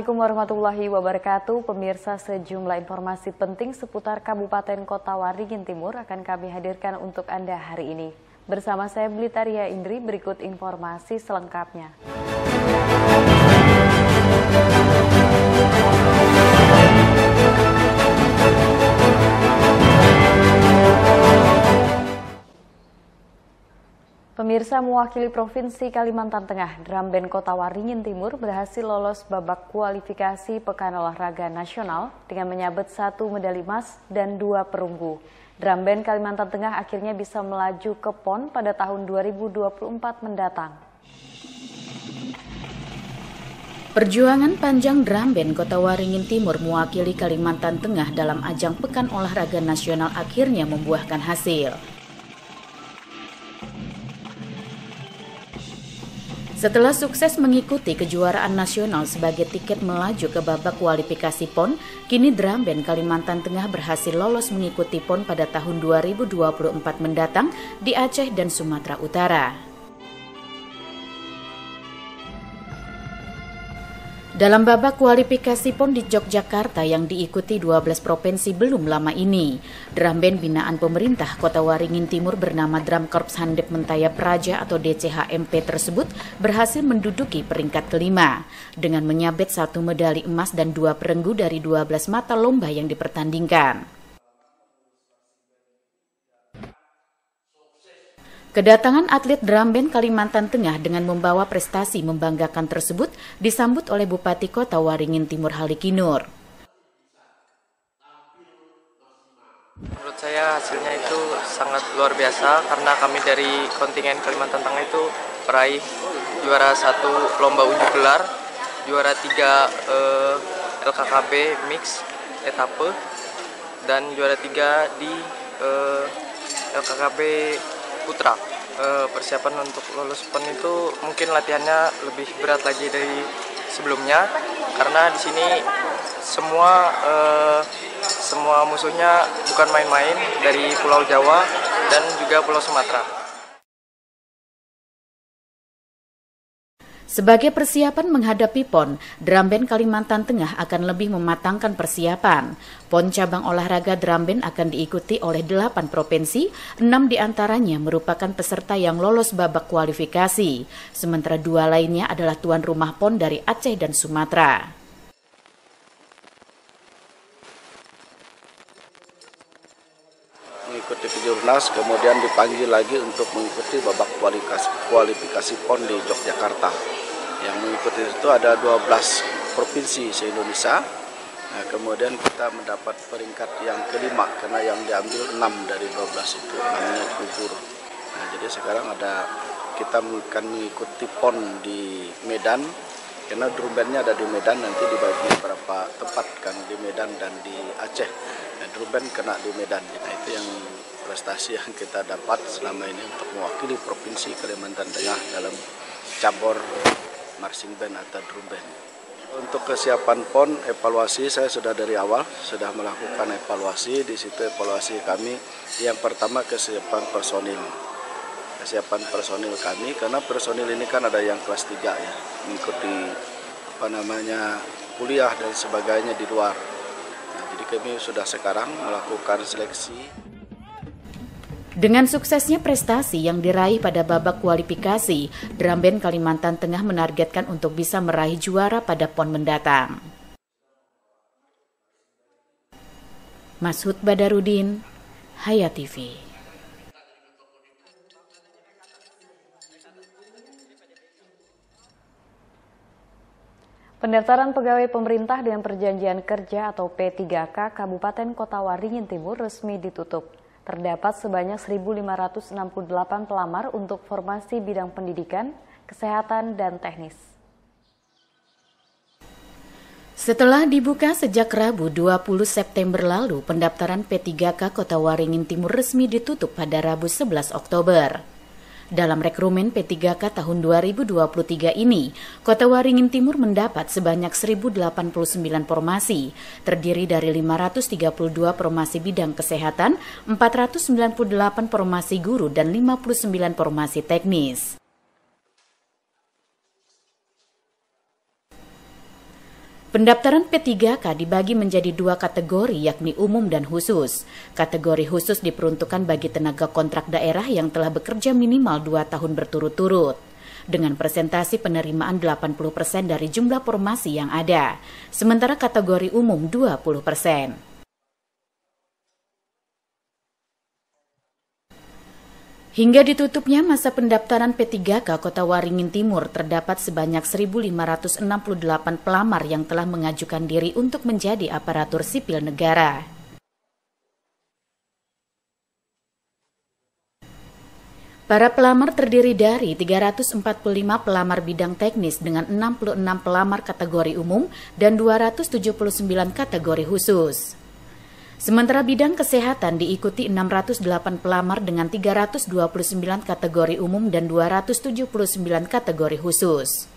Assalamualaikum warahmatullahi wabarakatuh. Pemirsa, sejumlah informasi penting seputar Kabupaten Kota Waringin Timur akan kami hadirkan untuk Anda hari ini. Bersama saya Blitaria Indri, berikut informasi selengkapnya. Pemirsa, mewakili Provinsi Kalimantan Tengah, Drum Band Kota Waringin Timur berhasil lolos babak kualifikasi Pekan Olahraga Nasional dengan menyabet 1 medali emas dan 2 perunggu. Drum Band Kalimantan Tengah akhirnya bisa melaju ke PON pada tahun 2024 mendatang. Perjuangan panjang Drum Band Kota Waringin Timur mewakili Kalimantan Tengah dalam ajang Pekan Olahraga Nasional akhirnya membuahkan hasil. Setelah sukses mengikuti kejuaraan nasional sebagai tiket melaju ke babak kualifikasi PON, kini Drum Band Kalimantan Tengah berhasil lolos mengikuti PON pada tahun 2024 mendatang di Aceh dan Sumatera Utara. Dalam babak kualifikasi PON di Yogyakarta yang diikuti 12 provinsi belum lama ini, Drum Band binaan pemerintah Kota Waringin Timur bernama Drum Korps Handep Mentaya Praja atau DCHMP tersebut berhasil menduduki peringkat kelima dengan menyabet 1 medali emas dan 2 perunggu dari 12 mata lomba yang dipertandingkan. Kedatangan atlet Drum Band Kalimantan Tengah dengan membawa prestasi membanggakan tersebut disambut oleh Bupati Kota Waringin Timur Halikinur. Menurut saya hasilnya itu sangat luar biasa karena kami dari kontingen Kalimantan Tengah itu meraih juara 1 lomba unjuk gelar, juara 3 LKKB mix etape, dan juara 3 di LKKB Putra. Persiapan untuk lolos PON itu mungkin latihannya lebih berat lagi dari sebelumnya karena di sini semua musuhnya bukan main-main, dari Pulau Jawa dan juga Pulau Sumatera. Sebagai persiapan menghadapi PON, Drum Band Kalimantan Tengah akan lebih mematangkan persiapan. PON cabang olahraga Drum Band akan diikuti oleh 8 provinsi, 6 diantaranya merupakan peserta yang lolos babak kualifikasi. Sementara 2 lainnya adalah tuan rumah PON dari Aceh dan Sumatera. Mengikuti kejurnas, kemudian dipanggil lagi untuk mengikuti babak kualifikasi PON di Yogyakarta. Yang mengikuti itu ada 12 provinsi se-Indonesia. Nah, kemudian kita mendapat peringkat yang kelima karena yang diambil 6 dari 12 itu namanya gugur. Nah, jadi sekarang kita akan mengikuti PON di Medan karena drum bandnya ada di Medan, nanti dibagi beberapa tempat kan, di Medan dan di Aceh. Nah, drum band kena di Medan. Nah, itu yang prestasi yang kita dapat selama ini untuk mewakili Provinsi Kalimantan Tengah dalam cabur marching band atau drum band. Untuk kesiapan PON, evaluasi saya sudah dari awal sudah melakukan evaluasi. Di situ evaluasi kami yang pertama kesiapan personil. Kesiapan personil kami karena personil ini kan ada yang kelas 3 ya, mengikuti kuliah dan sebagainya di luar. Nah, jadi kami sudah sekarang melakukan seleksi. Dengan suksesnya prestasi yang diraih pada babak kualifikasi, Drum Band Kalimantan Tengah menargetkan untuk bisa meraih juara pada PON mendatang. Mashud Badarudin, Hayat TV. Pendaftaran pegawai pemerintah dengan perjanjian kerja atau P3K Kabupaten Kota Waringin Timur resmi ditutup. Terdapat sebanyak 1.568 pelamar untuk formasi bidang pendidikan, kesehatan, dan teknis. Setelah dibuka sejak Rabu 20 September lalu, pendaftaran P3K Kota Waringin Timur resmi ditutup pada Rabu 11 Oktober. Dalam rekrumen P3K tahun 2023 ini, Kota Waringin Timur mendapat sebanyak 1.089 formasi, terdiri dari 532 formasi bidang kesehatan, 498 formasi guru, dan 59 formasi teknis. Pendaftaran P3K dibagi menjadi 2 kategori, yakni umum dan khusus. Kategori khusus diperuntukkan bagi tenaga kontrak daerah yang telah bekerja minimal 2 tahun berturut-turut. Dengan presentasi penerimaan 80% dari jumlah formasi yang ada, sementara kategori umum 20%. Hingga ditutupnya masa pendaftaran P3K Kota Waringin Timur, terdapat sebanyak 1.568 pelamar yang telah mengajukan diri untuk menjadi aparatur sipil negara. Para pelamar terdiri dari 345 pelamar bidang teknis dengan 66 pelamar kategori umum dan 279 kategori khusus. Sementara bidang kesehatan diikuti 608 pelamar dengan 329 kategori umum dan 279 kategori khusus.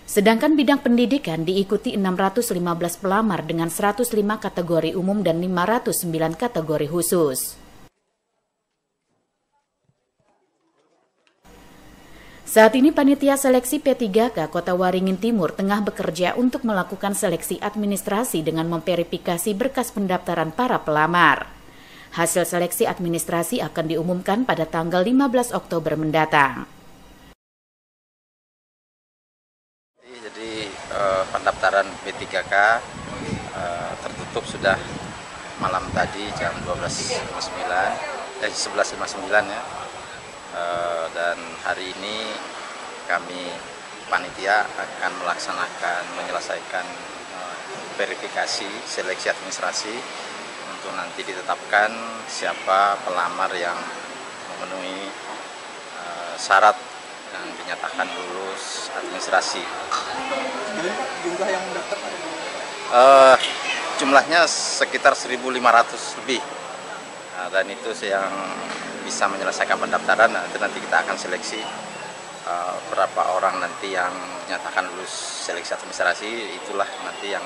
Sedangkan bidang pendidikan diikuti 615 pelamar dengan 105 kategori umum dan 509 kategori khusus. Saat ini panitia seleksi P3K Kota Waringin Timur tengah bekerja untuk melakukan seleksi administrasi dengan memverifikasi berkas pendaftaran para pelamar. Hasil seleksi administrasi akan diumumkan pada tanggal 15 Oktober mendatang. Jadi pendaftaran P3K tertutup sudah malam tadi jam 11.59 ya. Dan hari ini kami panitia akan menyelesaikan verifikasi seleksi administrasi untuk nanti ditetapkan siapa pelamar yang memenuhi syarat yang dinyatakan lulus administrasi. Jumlah yang mendaftar? Jumlahnya sekitar 1.500 lebih. Dan itu yang bisa menyelesaikan pendaftaran. Nanti kita akan seleksi berapa orang nanti yang dinyatakan lulus seleksi administrasi. Itulah nanti yang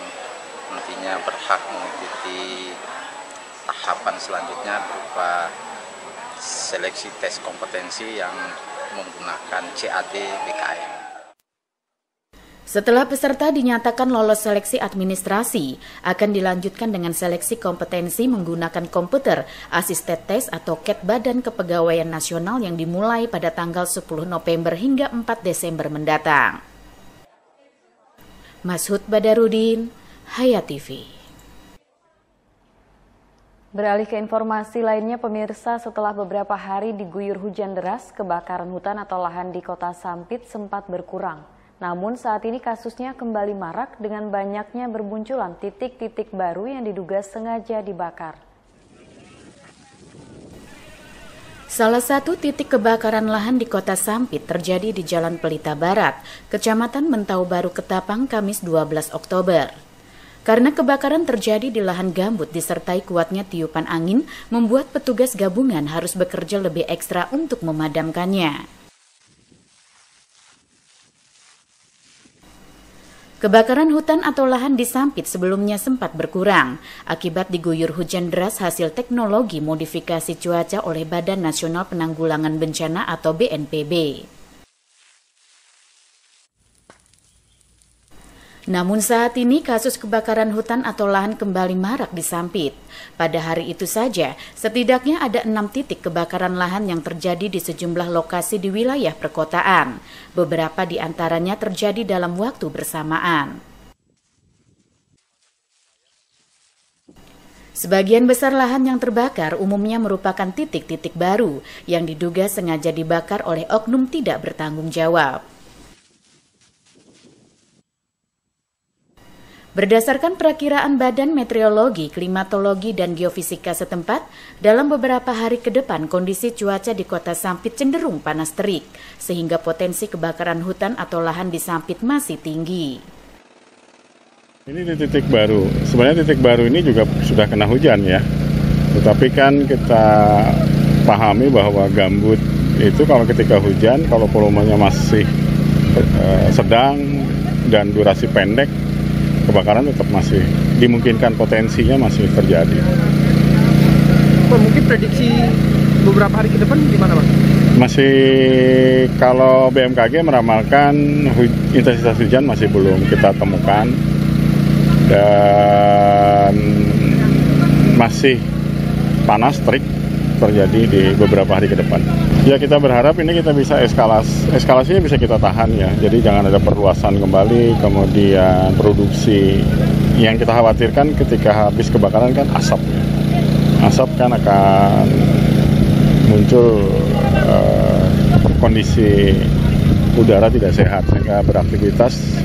nantinya berhak mengikuti tahapan selanjutnya berupa seleksi tes kompetensi yang menggunakan CAT BKM. Setelah peserta dinyatakan lolos seleksi administrasi, akan dilanjutkan dengan seleksi kompetensi menggunakan komputer, asisten tes atau CAT Badan Kepegawaian Nasional yang dimulai pada tanggal 10 November hingga 4 Desember mendatang. Mashud Badarudin, Hayat TV. Beralih ke informasi lainnya, pemirsa, setelah beberapa hari diguyur hujan deras, kebakaran hutan atau lahan di Kota Sampit sempat berkurang. Namun saat ini kasusnya kembali marak dengan banyaknya bermunculan titik-titik baru yang diduga sengaja dibakar. Salah satu titik kebakaran lahan di Kota Sampit terjadi di Jalan Pelita Barat, Kecamatan Mentau Baru, Ketapang, Kamis 12 Oktober. Karena kebakaran terjadi di lahan gambut disertai kuatnya tiupan angin, membuat petugas gabungan harus bekerja lebih ekstra untuk memadamkannya. Kebakaran hutan atau lahan di Sampit sebelumnya sempat berkurang akibat diguyur hujan deras hasil teknologi modifikasi cuaca oleh Badan Nasional Penanggulangan Bencana atau BNPB. Namun saat ini kasus kebakaran hutan atau lahan kembali marak di Sampit. Pada hari itu saja, setidaknya ada 6 titik kebakaran lahan yang terjadi di sejumlah lokasi di wilayah perkotaan. Beberapa di antaranya terjadi dalam waktu bersamaan. Sebagian besar lahan yang terbakar umumnya merupakan titik-titik baru yang diduga sengaja dibakar oleh oknum tidak bertanggung jawab. Berdasarkan perakiraan Badan Meteorologi, Klimatologi, dan Geofisika setempat, dalam beberapa hari ke depan kondisi cuaca di Kota Sampit cenderung panas terik, sehingga potensi kebakaran hutan atau lahan di Sampit masih tinggi. Ini di titik baru. Sebenarnya titik baru ini juga sudah kena hujan ya. Tetapi kan kita pahami bahwa gambut itu kalau ketika hujan, kalau volumenya masih sedang dan durasi pendek, kebakaran tetap masih dimungkinkan, potensinya masih terjadi. Mungkin prediksi beberapa hari ke depan gimana, Pak? Masih, kalau BMKG meramalkan intensitas hujan masih belum kita temukan. dan masih panas terik terjadi di beberapa hari ke depan. Ya kita berharap ini kita bisa eskalasinya bisa kita tahan ya. Jadi jangan ada perluasan kembali, kemudian produksi. Yang kita khawatirkan ketika habis kebakaran kan asap. Asap kan akan muncul kondisi udara tidak sehat sehingga beraktivitas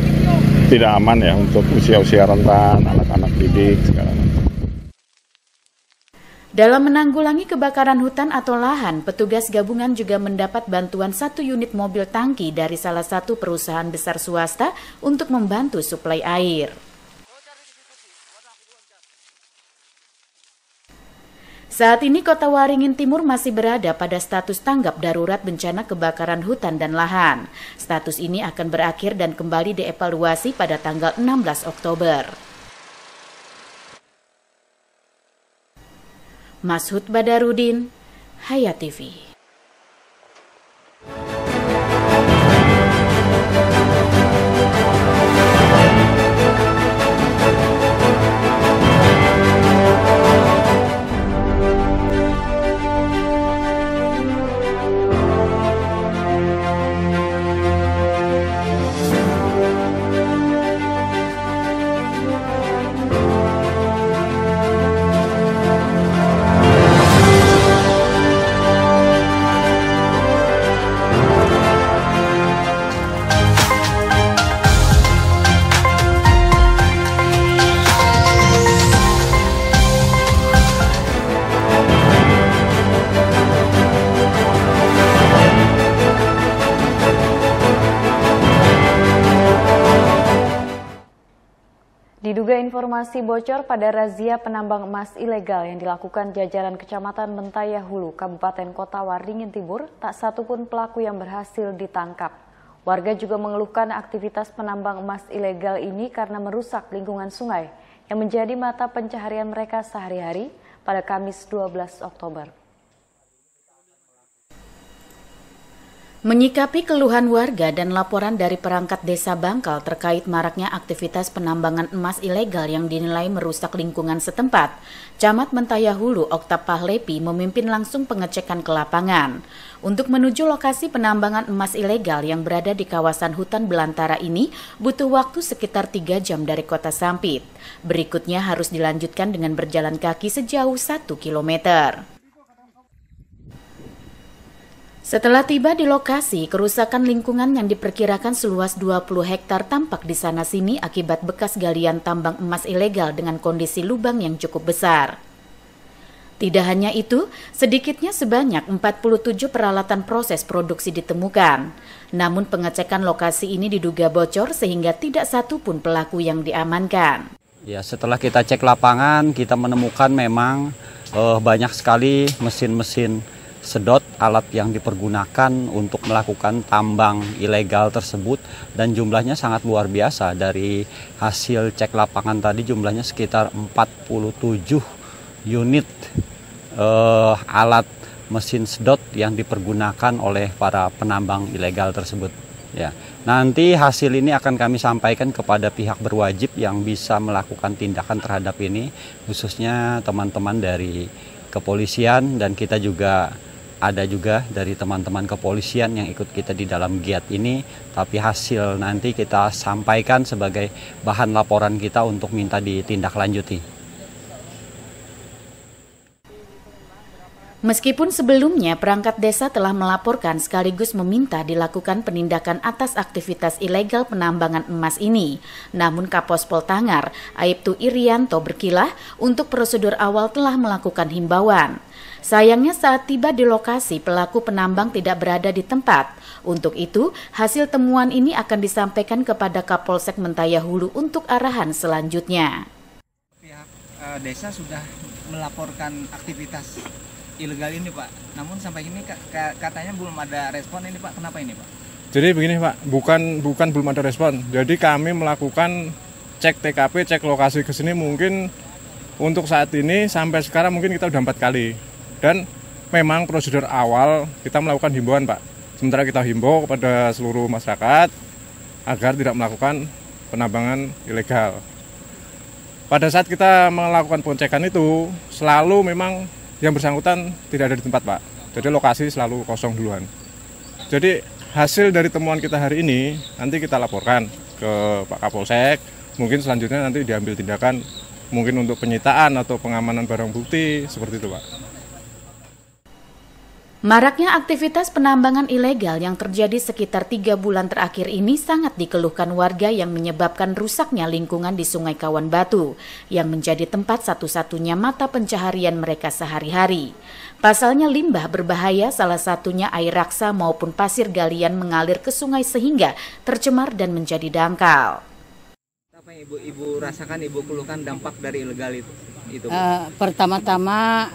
tidak aman ya untuk usia-usia rentan, anak-anak didik segala macam. Dalam menanggulangi kebakaran hutan atau lahan, petugas gabungan juga mendapat bantuan 1 unit mobil tangki dari salah satu perusahaan besar swasta untuk membantu suplai air. Saat ini Kota Waringin Timur masih berada pada status tanggap darurat bencana kebakaran hutan dan lahan. Status ini akan berakhir dan kembali dievaluasi pada tanggal 16 Oktober. Mashud Badarudin, Hayat TV. Diduga informasi bocor pada razia penambang emas ilegal yang dilakukan jajaran Kecamatan Mentaya Hulu, Kabupaten Kota Waringin Timur, tak satu pun pelaku yang berhasil ditangkap. Warga juga mengeluhkan aktivitas penambang emas ilegal ini karena merusak lingkungan sungai yang menjadi mata pencaharian mereka sehari-hari pada Kamis 12 Oktober. Menyikapi keluhan warga dan laporan dari perangkat desa Bangkal terkait maraknya aktivitas penambangan emas ilegal yang dinilai merusak lingkungan setempat, Camat Mentaya Hulu Okta Pahlepi memimpin langsung pengecekan ke lapangan. Untuk menuju lokasi penambangan emas ilegal yang berada di kawasan hutan belantara ini butuh waktu sekitar 3 jam dari Kota Sampit. Berikutnya harus dilanjutkan dengan berjalan kaki sejauh 1 kilometer. Setelah tiba di lokasi, kerusakan lingkungan yang diperkirakan seluas 20 hektar tampak di sana-sini akibat bekas galian tambang emas ilegal dengan kondisi lubang yang cukup besar. Tidak hanya itu, sedikitnya sebanyak 47 peralatan proses produksi ditemukan. Namun pengecekan lokasi ini diduga bocor sehingga tidak satu pun pelaku yang diamankan. Ya, setelah kita cek lapangan, kita menemukan memang banyak sekali mesin-mesin sedot, alat yang dipergunakan untuk melakukan tambang ilegal tersebut, dan jumlahnya sangat luar biasa. Dari hasil cek lapangan tadi jumlahnya sekitar 47 unit alat mesin sedot yang dipergunakan oleh para penambang ilegal tersebut. Ya, nanti hasil ini akan kami sampaikan kepada pihak berwajib yang bisa melakukan tindakan terhadap ini, khususnya teman-teman dari kepolisian, dan kita juga ada juga dari teman-teman kepolisian yang ikut kita di dalam giat ini, tapi hasil nanti kita sampaikan sebagai bahan laporan kita untuk minta ditindaklanjuti. Meskipun sebelumnya perangkat desa telah melaporkan sekaligus meminta dilakukan penindakan atas aktivitas ilegal penambangan emas ini, namun Kapospol Tangar, Aibtu Irianto berkilah untuk prosedur awal telah melakukan himbauan. Sayangnya saat tiba di lokasi, pelaku penambang tidak berada di tempat. Untuk itu, hasil temuan ini akan disampaikan kepada Kapolsek Mentaya Hulu untuk arahan selanjutnya. Pihak desa sudah melaporkan aktivitas ilegal ini, Pak. Namun sampai ini katanya belum ada respon ini, Pak. Kenapa ini, Pak? Jadi begini, Pak, bukan belum ada respon. Jadi kami melakukan cek TKP, cek lokasi ke sini mungkin untuk saat ini sampai sekarang mungkin kita udah 4 kali. Dan memang prosedur awal kita melakukan himbauan, Pak. Sementara kita himbau kepada seluruh masyarakat agar tidak melakukan penambangan ilegal. pada saat kita melakukan pengecekan itu selalu memang yang bersangkutan tidak ada di tempat, Pak. Jadi lokasi selalu kosong duluan. Jadi hasil dari temuan kita hari ini nanti kita laporkan ke Pak Kapolsek. Mungkin selanjutnya nanti diambil tindakan mungkin untuk penyitaan atau pengamanan barang bukti seperti itu, Pak. Maraknya aktivitas penambangan ilegal yang terjadi sekitar 3 bulan terakhir ini sangat dikeluhkan warga yang menyebabkan rusaknya lingkungan di Sungai Kawan Batu yang menjadi tempat satu-satunya mata pencaharian mereka sehari-hari. Pasalnya limbah berbahaya, salah satunya air raksa maupun pasir galian mengalir ke sungai sehingga tercemar dan menjadi dangkal. Apa yang ibu rasakan, ibu keluhkan dampak dari ilegal itu? Pertama-tama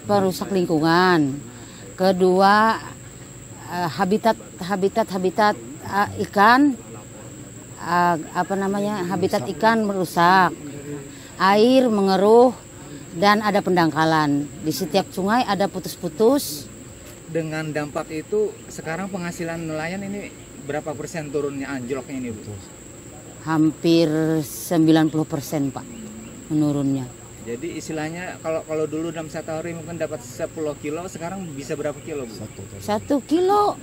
perusak lingkungan. Kedua, habitat ikan, habitat ikan merusak, air mengeruh, dan ada pendangkalan. Di setiap sungai ada putus-putus. Dengan dampak itu, sekarang penghasilan nelayan ini berapa persen turunnya, anjloknya ini, Bu? Hampir 90%, Pak, menurunnya. Jadi istilahnya kalau dulu dalam 1 hari mungkin dapat 10 kilo, sekarang bisa berapa kilo, Bu? 1 kilo,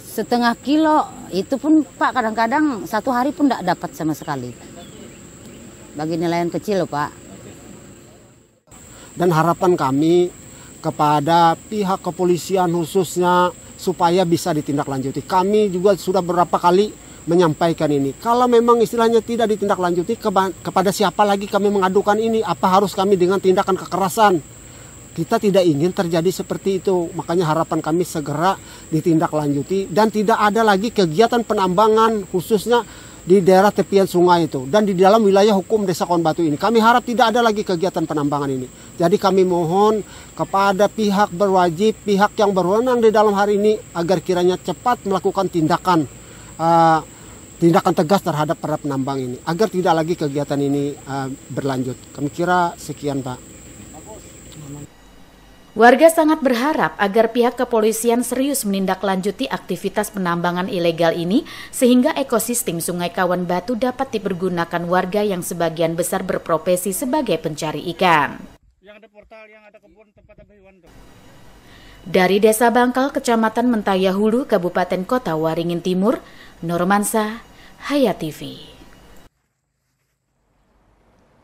setengah kilo, itu pun Pak kadang-kadang 1 hari pun tidak dapat sama sekali. Bagi nelayan kecil loh, Pak. Dan harapan kami kepada pihak kepolisian khususnya supaya bisa ditindaklanjuti. Kami juga sudah beberapa kali menyampaikan ini. Kalau memang istilahnya tidak ditindaklanjuti, kepada siapa lagi kami mengadukan ini? Apa harus kami dengan tindakan kekerasan? Kita tidak ingin terjadi seperti itu. Makanya harapan kami segera ditindaklanjuti dan tidak ada lagi kegiatan penambangan khususnya di daerah tepian sungai itu dan di dalam wilayah hukum Desa Kawan Batu ini. Kami harap tidak ada lagi kegiatan penambangan ini. Jadi kami mohon kepada pihak berwajib, pihak yang berwenang di dalam hari ini agar kiranya cepat melakukan tindakan tegas terhadap para penambang ini agar tidak lagi kegiatan ini berlanjut. Kami kira sekian, Pak. Warga sangat berharap agar pihak kepolisian serius menindaklanjuti aktivitas penambangan ilegal ini sehingga ekosistem Sungai Kawan Batu dapat dipergunakan warga yang sebagian besar berprofesi sebagai pencari ikan. Dari Desa Bangkal, Kecamatan Mentaya Hulu, Kabupaten Kota Waringin Timur, Nurmansa, Hayat TV.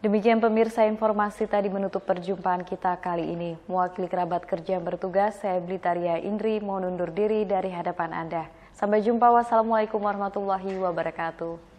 Demikian pemirsa, informasi tadi menutup perjumpaan kita kali ini. Mewakili kerabat kerja yang bertugas, saya Blitaria Indri mohon undur diri dari hadapan Anda. Sampai jumpa, wassalamualaikum warahmatullahi wabarakatuh.